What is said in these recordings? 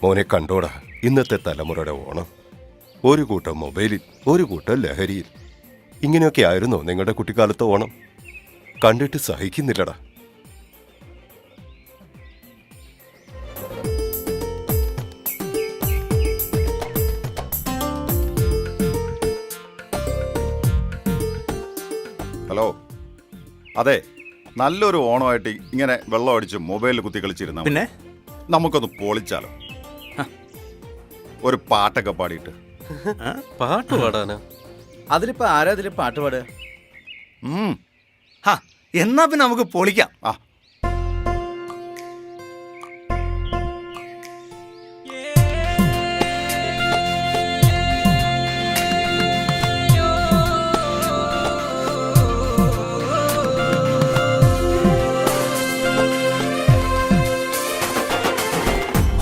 മോനെ കണ്ടോടാ, ഇന്നത്തെ തലമുറയുടെ ഓണം. ഒരു കൂട്ടം മൊബൈലിൽ, ഒരു കൂട്ടം ലഹരിയിൽ. ഇങ്ങനെയൊക്കെ ആയിരുന്നോ നിങ്ങളുടെ കുട്ടിക്കാലത്തെ ഓണം? കണ്ടിട്ട് സഹിക്കുന്നില്ലടാ. ഹലോ, അതെ, നല്ലൊരു ഓണമായിട്ട് ഇങ്ങനെ വെള്ളം അടിച്ച് മൊബൈലിൽ കുത്തി കളിച്ചിരുന്ന പിന്നെ നമുക്കൊന്ന് പൊളിച്ചാലോ? ഒരു പാട്ടൊക്കെ പാടിയിട്ട്. പാട്ട് പാടാനാ? അതിലിപ്പോ ആരാ ഇതില് പാട്ട് പാടുക? ഉം. എന്നാ പിന്നെ നമുക്ക് പൊളിക്കാം. ആ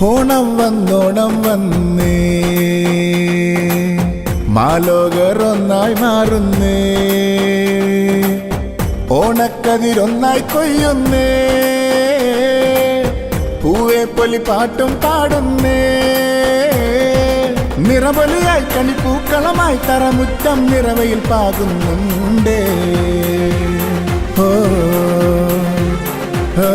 ഓണം വന്നോണം വന്നേ, മാലോകർ ഒന്നായി മാറുന്നേ, ഓണക്കതിരൊന്നായി കൊയ്യുന്നേ, പൂവേ പൊലി പാട്ടും പാടുന്നേ, നിറപൊലിയായി കണിപ്പൂക്കളമായി തറമുറ്റം നിറവയിൽ പാകുന്നുണ്ടേ. ഓ ഓ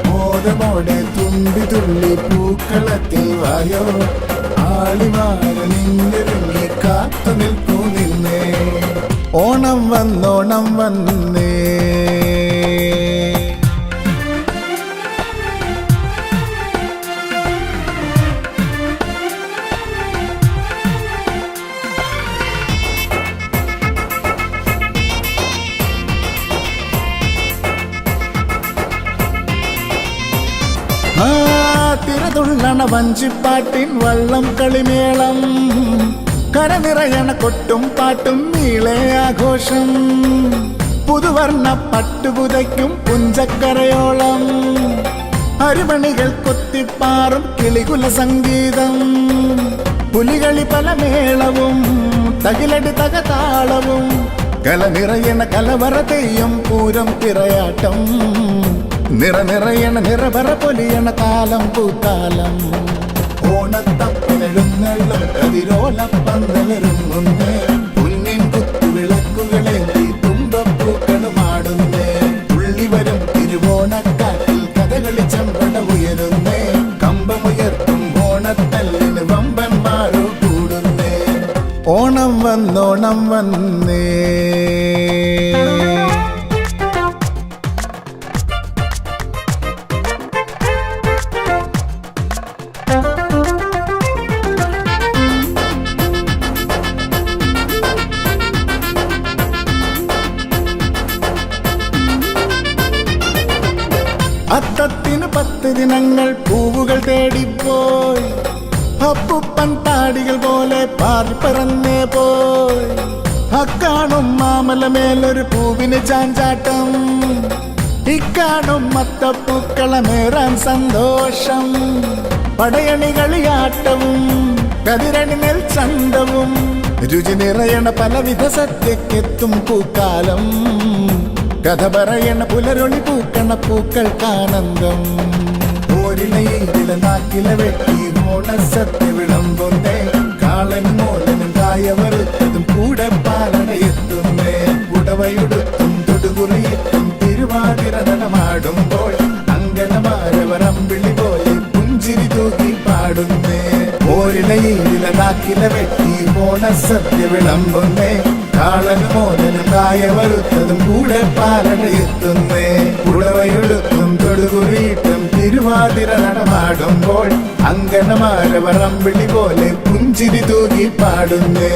മോദമോടെ തുമ്പി തുള്ളി പൂക്കളത്തിൽ വായോ, ആളിമാര നിന്നിരുങ്ങി കാത്തു നിൽക്കൂ നിന്നേ, ഓണം വന്നോണം വന്നേ. തിരതുള്ളണ വഞ്ചിപ്പാട്ടിൻ വള്ളം കളിമേളം, കരനിറയണ കൊട്ടും പാട്ടും നീളെ ആഘോഷം, പുതുവർണ്ണ പട്ടുപുതയ്ക്കും പുഞ്ചക്കരയോളം, അരിമണികൾ കൊത്തിപ്പാറും കിളികുല സംഗീതം, പുലികളി പല മേളവും തകിലടി തകതാളവും, കലനിറയണ കലവറ തെയ്യം പൂരം തിറയാട്ടം, നിറനിറയണ നിറവറ പൊലിയണ കാലം പൂത്താലം, ഓണത്തപ്പനെഴുന്നള്ളും കതിരോലപ്പന്തലൊരുങ്ങുന്നേ, പുല്ലിൻ കുത്തുവിളക്കുകളെ തുമ്പപ്പൂക്കളുമാടുന്നേ, തുള്ളിവരും തിരുവോണക്കാറ്റിൽ കഥകളി ചെമ്പട ഉയരുന്നേ, കമ്പമുയർത്തും ഓണത്തല്ലിന് വമ്പന്മാരോ കൂടുന്നേ, ഓണം വന്നോണം വന്നേ. അത്തത്തിന് 10 ദിനങ്ങൾ പൂവുകൾ തേടിപ്പോയി, അപ്പുപ്പൻ താടികൾ പോലെ പാറിപ്പറന്നേ പോയി, അക്കാണും മാമലമേലൊരു പൂവിന് ചാഞ്ചാട്ടം, ഇക്കാണും മത്തപ്പൂക്കളമേറാൻ സന്തോഷം, പടയണികളിയാട്ടവും കതിരണി നെൽ ചന്തവും, രുചി നിറയണ പലവിധ സദ്യക്കെത്തും പൂക്കാലം, കഥ പറയണ പുലരൊളി പൂക്കണ പൂക്കൾക്കാനന്ദം, ഓരിലയില നാക്കില വെട്ടി ഓണസദ്യ വിളമ്പുന്നേ, കാളൻ മോലനും കായവറുത്തതും കൂടെ പാലടയെത്തുന്നേ, ഉടവയുടുത്തും തൊടുകുറിയിട്ടും തിരുവാതിര നടമാടുമ്പോൾ, അങ്കനമാരവറമ്പിളി പോലെ പുഞ്ചിരി തൂക്കി പാടുന്നേ, ഓരിലയില നാക്കില വെട്ടി ഓണസദ്യ വിളമ്പുന്നേ, കാളനും മോലനും കായവറുത്തതും കൂടെ പാലടയെത്തുന്നേ, ഉടവയൊടുത്തും തൊടുകുറിയിട്ടും തിരുവാതിര നടമാടുമ്പോൾ, അങ്കനമാരവറമ്പിളി പോലെ പുഞ്ചിരി തൂക്കി പാടുന്നേ.